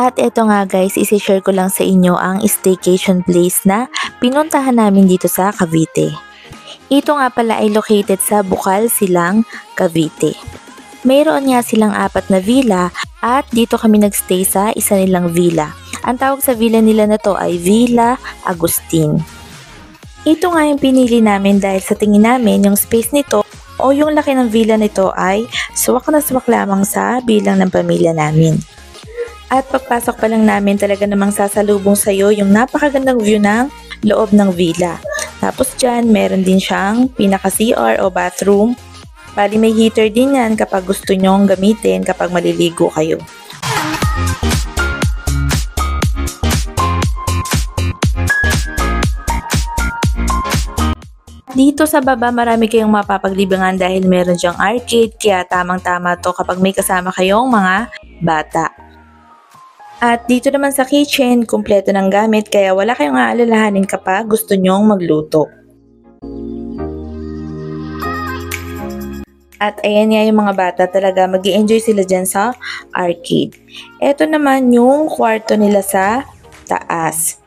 At eto nga guys, isi-share ko lang sa inyo ang staycation place na pinuntahan namin dito sa Cavite. Ito nga pala ay located sa Bukal, Silang, Cavite. Mayroon nga silang 4 na villa at dito kami nagstay sa isa nilang villa. Ang tawag sa villa nila na to ay Villa Agustin. Ito nga yung pinili namin dahil sa tingin namin yung space nito o yung laki ng villa nito ay swak na swak lamang sa bilang ng pamilya namin. At pagpasok pa lang namin talaga namang sasalubong sa'yo yung napakagandang view ng loob ng villa. Tapos dyan, meron din siyang pinaka-CR o bathroom. Bali may heater din yan kapag gusto nyong gamitin kapag maliligo kayo. Dito sa baba marami kayong mapapaglibangan dahil meron dyang arcade kaya tamang-tama to kapag may kasama kayong mga bata. At dito naman sa kitchen, kumpleto ng gamit kaya wala kayong aalalahanin kapag gusto nyong magluto. At ayan nga yung mga bata talaga mag-i-enjoy sila dyan sa arcade. Ito naman yung kwarto nila sa taas.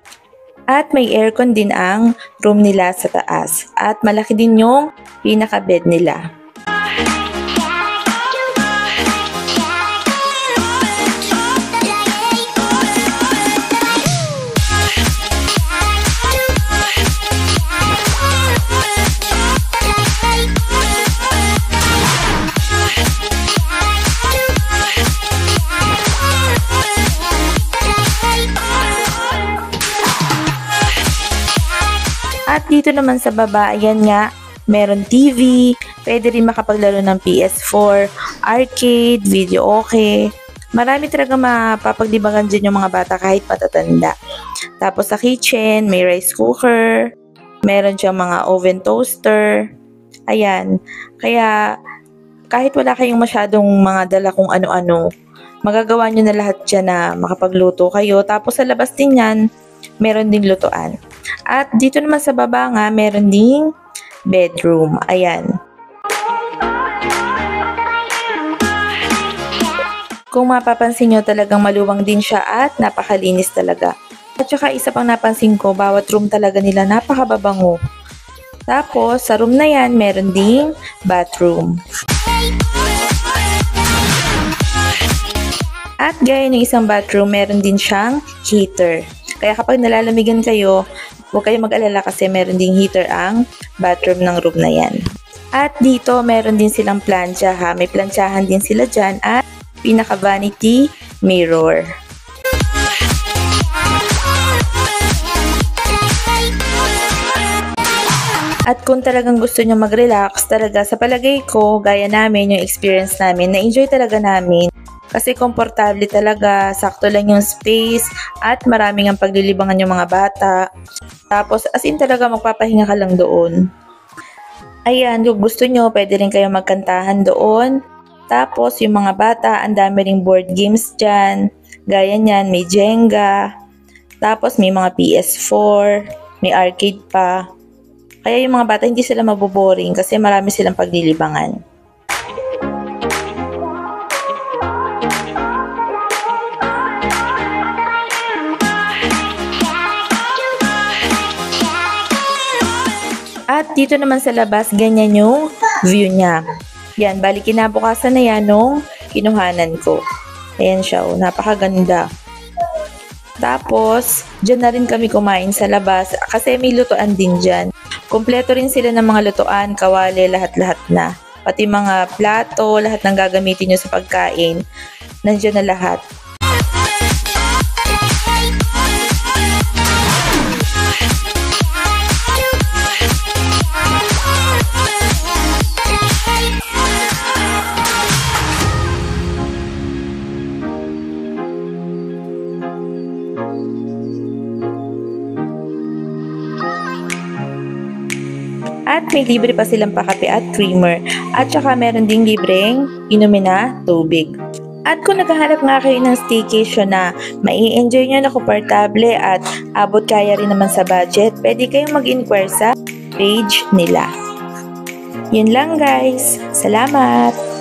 At may aircon din ang room nila sa taas. At malaki din yung pinaka-bed nila. At dito naman sa baba, ayan nga, meron TV, pwede rin makapaglaro ng PS4, arcade, video okay. Marami talaga mapapaglibangan dyan yung mga bata kahit patatanda. Tapos sa kitchen, may rice cooker, meron siyang mga oven toaster. Ayan, kaya kahit wala kayong masyadong mga dala kung ano-ano, magagawa nyo na lahat dyan na makapagluto kayo. Tapos sa labas din yan, meron ding lutuan. At dito naman sa baba nga, meron ding bedroom. Ayan. Kung mapapansin nyo, talagang maluwang din siya at napakalinis talaga. At saka isa pang napansin ko, bawat room talaga nila napakababango. Tapos, sa room na yan, meron ding bathroom. At gaya ng isang bathroom, meron din siyang heater. Kaya kapag nalalamigan kayo, huwag kayong mag-alala kasi meron ding heater ang bathroom ng room na yan. At dito, meron din silang plancha ha. May planchahan din sila dyan at pinaka-vanity mirror. At kung talagang gusto nyo mag-relax, talaga sa palagay ko, gaya namin, yung experience namin, na-enjoy talaga namin. Kasi komportable talaga, sakto lang yung space, at maraming ang paglilibangan yung mga bata. Tapos, as in talaga magpapahinga ka lang doon. Ayan, kung gusto nyo, pwede rin kayo magkantahan doon. Tapos, yung mga bata, ang dami ring board games dyan. Gaya nyan, may Jenga. Tapos, may mga PS4, may arcade pa. Kaya yung mga bata, hindi sila maboboring kasi marami silang paglilibangan. At dito naman sa labas, ganyan yung view niya. Yan, bali kinabukasan na yan nung kinuhanan ko. Ayan siya, oh, napakaganda. Tapos, dyan na rin kami kumain sa labas kasi may lutuan din dyan. Kompleto rin sila ng mga lutuan, kawali, lahat-lahat na. Pati mga plato, lahat ng gagamitin nyo sa pagkain, nandiyan na lahat. At may libre pa silang pakape at creamer. At saka meron ding libreng inumin na tubig. At kung naghahanap nga kayo ng staycation na mai-enjoy nyo na komportable at abot kaya rin naman sa budget, pwede kayong mag-inquire sa page nila. Yun lang guys. Salamat!